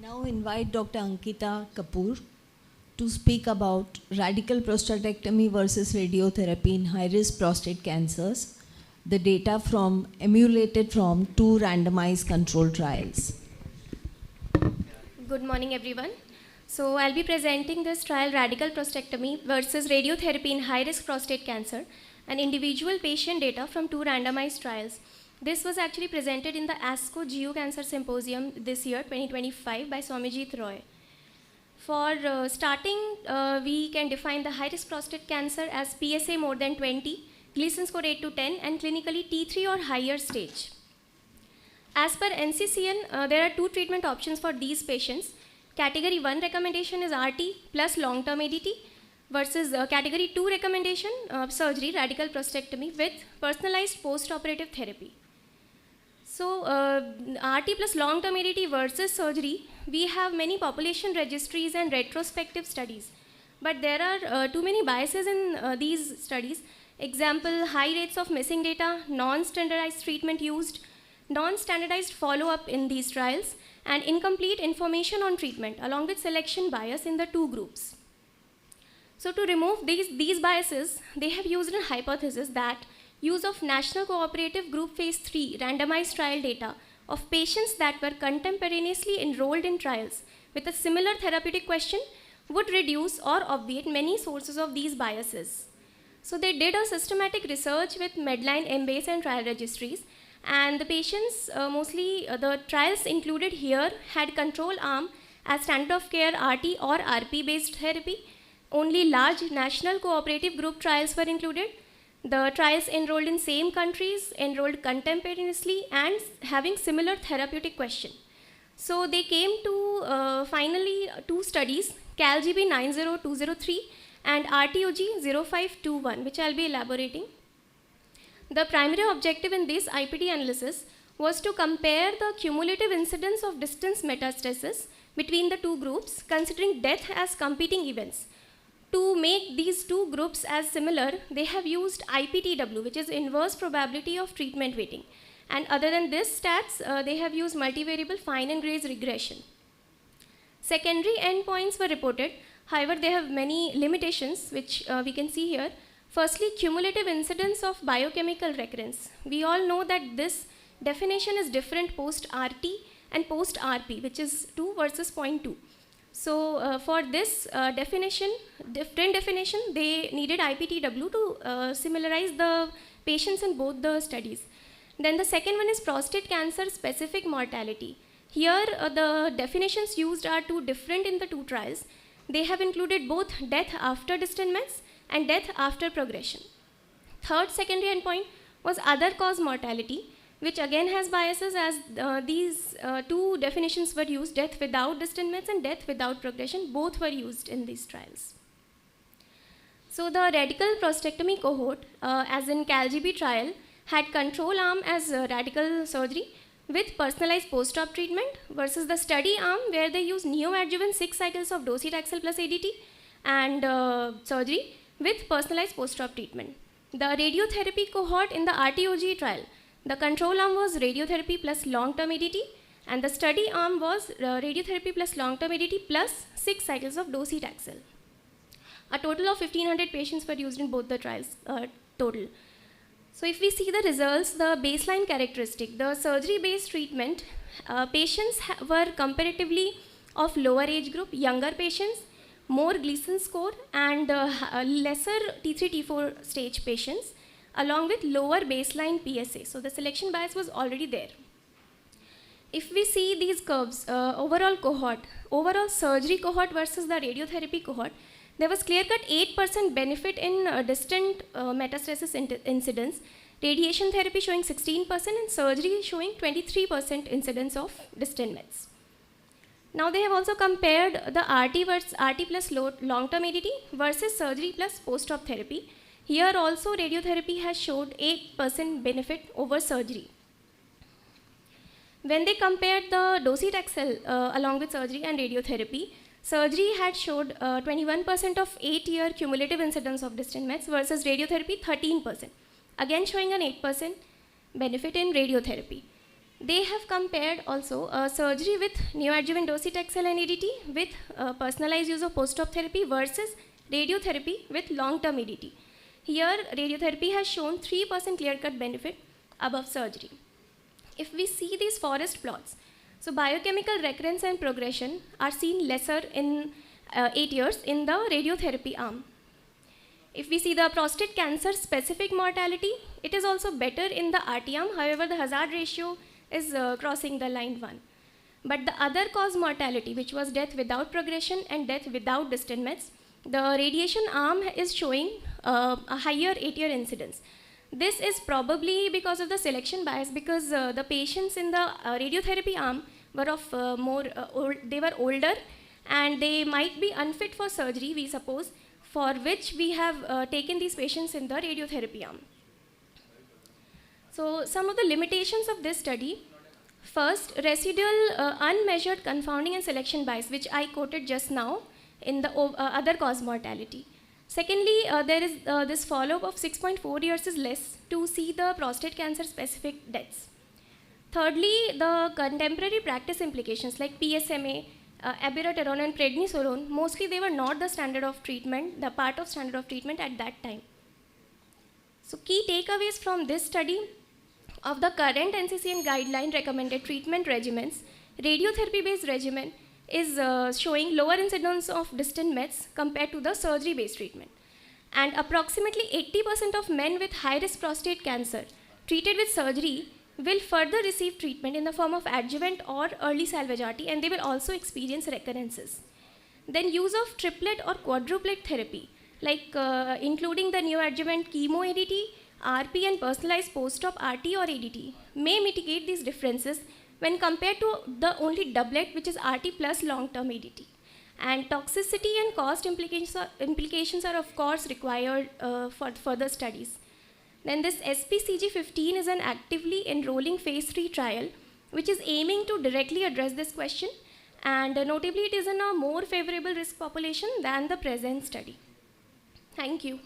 now invite Dr. Ankita Kapoor to speak about radical prostatectomy versus radiotherapy in high-risk prostate cancers, the data emulated from 2 randomized controlled trials. Good morning, everyone. So I'll be presenting this trial, radical prostatectomy versus radiotherapy in high-risk prostate cancer, and individual patient data from 2 randomized trials. This was actually presented in the ASCO-GU Cancer Symposium this year, 2025, by Swamijit Roy. For starting, we can define the high-risk prostate cancer as PSA more than 20, Gleason score 8 to 10, and clinically T3 or higher stage. As per NCCN, there are 2 treatment options for these patients. Category 1 recommendation is RT plus long-term ADT versus category 2 recommendation, surgery, radical prostatectomy with personalized post-operative therapy. So RT plus long-term ADT versus surgery, we have many population registries and retrospective studies. But there are too many biases in these studies. Example, high rates of missing data, non-standardized treatment used, non-standardized follow-up in these trials, and incomplete information on treatment, along with selection bias in the 2 groups. So to remove these biases, they have used a hypothesis that use of National Cooperative Group Phase 3 randomized trial data of patients that were contemporaneously enrolled in trials with a similar therapeutic question would reduce or obviate many sources of these biases. So they did a systematic research with Medline, Embase, and trial registries, and the patients, mostly the trials included here had control arm as standard of care RT or RP based therapy. Only large national cooperative group trials were included. The trials enrolled in same countries, enrolled contemporaneously, and having similar therapeutic question. So they came to finally 2 studies, CALGB 90203 and RTOG 0521, which I'll be elaborating. The primary objective in this IPD analysis was to compare the cumulative incidence of distance metastasis between the 2 groups, considering death as competing events. To make these 2 groups as similar, they have used IPTW, which is inverse probability of treatment weighting. And other than this stats, they have used multivariable fine and grace regression. Secondary endpoints were reported. However, they have many limitations, which we can see here. Firstly, cumulative incidence of biochemical recurrence. We all know that this definition is different post-RT and post-RP, which is 2 versus 0.2. So for this different definition, they needed IPTW to similarize the patients in both the studies. Then the second one is prostate cancer specific mortality. Here the definitions used are 2 different in the 2 trials. They have included both death after distant mets and death after progression. Third secondary endpoint was other cause mortality, which again has biases as these 2 definitions were used, death without distant mets and death without progression, both were used in these trials. So the radical prostatectomy cohort, as in CALGB trial, had control arm as radical surgery with personalized post-op treatment versus the study arm where they used neoadjuvant 6 cycles of docetaxel plus ADT and surgery with personalized post-op treatment. The radiotherapy cohort in the RTOG trial, the control arm was radiotherapy plus long-term ADT, and the study arm was radiotherapy plus long-term ADT plus 6 cycles of docetaxel. A total of 1,500 patients were used in both the trials total. So if we see the results, the baseline characteristic, the surgery-based treatment, patients were comparatively of lower age group, younger patients, more Gleason score, and lesser T3, T4 stage patients, along with lower baseline PSA. So the selection bias was already there. If we see these curves, overall surgery cohort versus the radiotherapy cohort, there was clear-cut 8% benefit in distant metastasis incidence, radiation therapy showing 16% and surgery showing 23% incidence of distant mets. Now they have also compared the RT plus long-term ADT versus surgery plus post-op therapy. Here also radiotherapy has showed 8% benefit over surgery. When they compared the docetaxel along with surgery and radiotherapy, surgery had showed 21% of 8-year cumulative incidence of distant mets versus radiotherapy 13%, again showing an 8% benefit in radiotherapy. They have compared also surgery with neoadjuvant docetaxel and ADT with personalized use of post-op therapy versus radiotherapy with long-term ADT. Here, radiotherapy has shown 3% clear-cut benefit above surgery. If we see these forest plots, so biochemical recurrence and progression are seen lesser in 8 years in the radiotherapy arm. If we see the prostate cancer specific mortality, it is also better in the RT arm. However, the hazard ratio is crossing the line 1. But the other cause mortality, which was death without progression and death without distant mets, the radiation arm is showing a higher 8-year incidence. This is probably because of the selection bias, because the patients in the radiotherapy arm were of they were older and they might be unfit for surgery, we suppose, for which we have taken these patients in the radiotherapy arm. So some of the limitations of this study: first, residual unmeasured confounding and selection bias, which I quoted just now in the other cause mortality. Secondly, there is this follow-up of 6.4 years is less to see the prostate cancer specific deaths. Thirdly, the contemporary practice implications like PSMA, abiraterone and prednisolone, mostly they were not the standard of treatment, the part of standard of treatment at that time. So key takeaways from this study: of the current NCCN guideline recommended treatment regimens, radiotherapy-based regimen is showing lower incidence of distant mets compared to the surgery-based treatment. And approximately 80% of men with high-risk prostate cancer treated with surgery will further receive treatment in the form of adjuvant or early salvage RT, and they will also experience recurrences. Then use of triplet or quadruplet therapy, like including the neoadjuvant chemo ADT, RP and personalized post-op RT or ADT, may mitigate these differences when compared to the only doublet, which is RT plus long-term ADT. And toxicity and cost implications are of course required for further studies. Then this SPCG15 is an actively enrolling phase 3 trial, which is aiming to directly address this question, and notably it is in a more favorable risk population than the present study. Thank you.